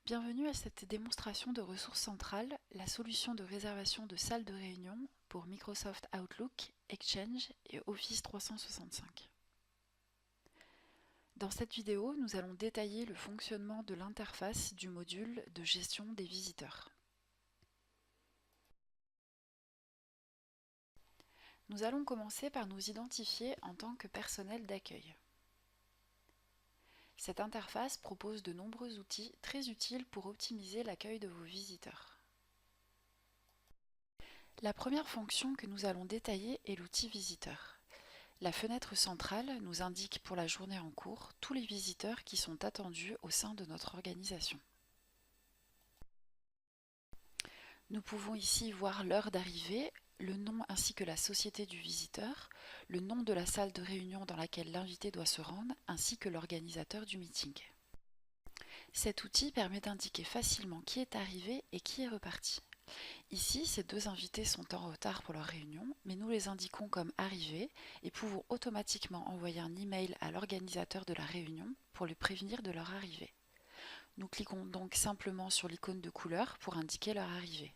Bienvenue à cette démonstration de ressources centrales, la solution de réservation de salles de réunion pour Microsoft Outlook, Exchange et Office 365. Dans cette vidéo, nous allons détailler le fonctionnement de l'interface du module de gestion des visiteurs. Nous allons commencer par nous identifier en tant que personnel d'accueil. Cette interface propose de nombreux outils très utiles pour optimiser l'accueil de vos visiteurs. La première fonction que nous allons détailler est l'outil visiteur. La fenêtre centrale nous indique pour la journée en cours tous les visiteurs qui sont attendus au sein de notre organisation. Nous pouvons ici voir l'heure d'arrivée, le nom ainsi que la société du visiteur, le nom de la salle de réunion dans laquelle l'invité doit se rendre, ainsi que l'organisateur du meeting. Cet outil permet d'indiquer facilement qui est arrivé et qui est reparti. Ici, ces deux invités sont en retard pour leur réunion, mais nous les indiquons comme arrivés et pouvons automatiquement envoyer un email à l'organisateur de la réunion pour le prévenir de leur arrivée. Nous cliquons donc simplement sur l'icône de couleur pour indiquer leur arrivée.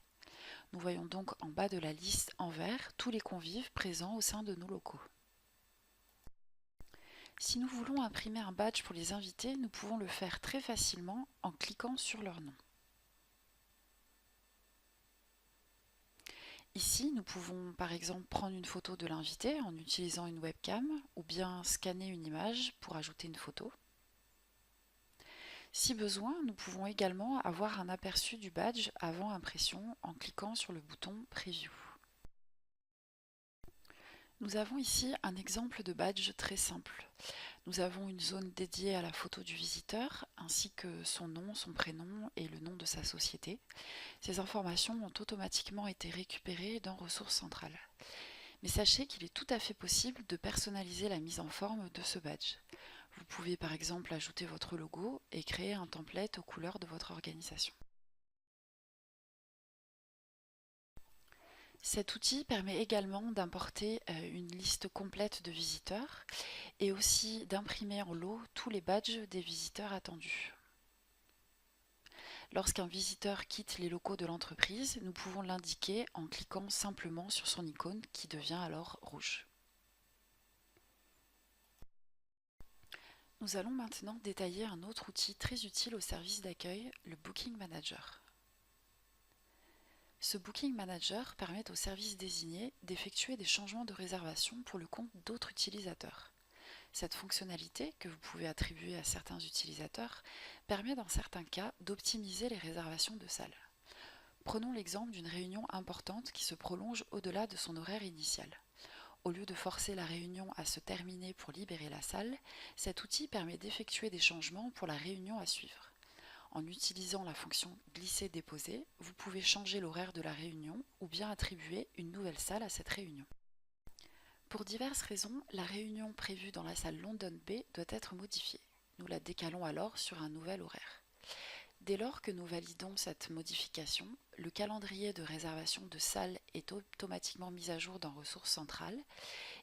Nous voyons donc en bas de la liste en vert tous les convives présents au sein de nos locaux. Si nous voulons imprimer un badge pour les invités, nous pouvons le faire très facilement en cliquant sur leur nom. Ici, nous pouvons par exemple prendre une photo de l'invité en utilisant une webcam ou bien scanner une image pour ajouter une photo. Si besoin, nous pouvons également avoir un aperçu du badge avant impression en cliquant sur le bouton Preview. Nous avons ici un exemple de badge très simple. Nous avons une zone dédiée à la photo du visiteur, ainsi que son nom, son prénom et le nom de sa société. Ces informations ont automatiquement été récupérées dans Ressources centrales. Mais sachez qu'il est tout à fait possible de personnaliser la mise en forme de ce badge. Vous pouvez par exemple ajouter votre logo et créer un template aux couleurs de votre organisation. Cet outil permet également d'importer une liste complète de visiteurs et aussi d'imprimer en lot tous les badges des visiteurs attendus. Lorsqu'un visiteur quitte les locaux de l'entreprise, nous pouvons l'indiquer en cliquant simplement sur son icône qui devient alors rouge. Nous allons maintenant détailler un autre outil très utile au service d'accueil, le Booking Manager. Ce Booking Manager permet au service désigné d'effectuer des changements de réservation pour le compte d'autres utilisateurs. Cette fonctionnalité, que vous pouvez attribuer à certains utilisateurs, permet dans certains cas d'optimiser les réservations de salles. Prenons l'exemple d'une réunion importante qui se prolonge au-delà de son horaire initial. Au lieu de forcer la réunion à se terminer pour libérer la salle, cet outil permet d'effectuer des changements pour la réunion à suivre. En utilisant la fonction glisser-déposer, vous pouvez changer l'horaire de la réunion ou bien attribuer une nouvelle salle à cette réunion. Pour diverses raisons, la réunion prévue dans la salle London B doit être modifiée. Nous la décalons alors sur un nouvel horaire. Dès lors que nous validons cette modification, le calendrier de réservation de salles est automatiquement mis à jour dans Ressources centrales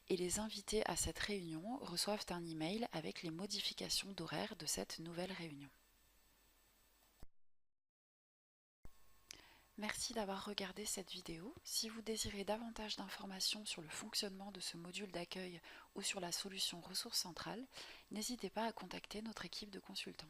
et les invités à cette réunion reçoivent un email avec les modifications d'horaire de cette nouvelle réunion. Merci d'avoir regardé cette vidéo. Si vous désirez davantage d'informations sur le fonctionnement de ce module d'accueil ou sur la solution Ressources centrales, n'hésitez pas à contacter notre équipe de consultants.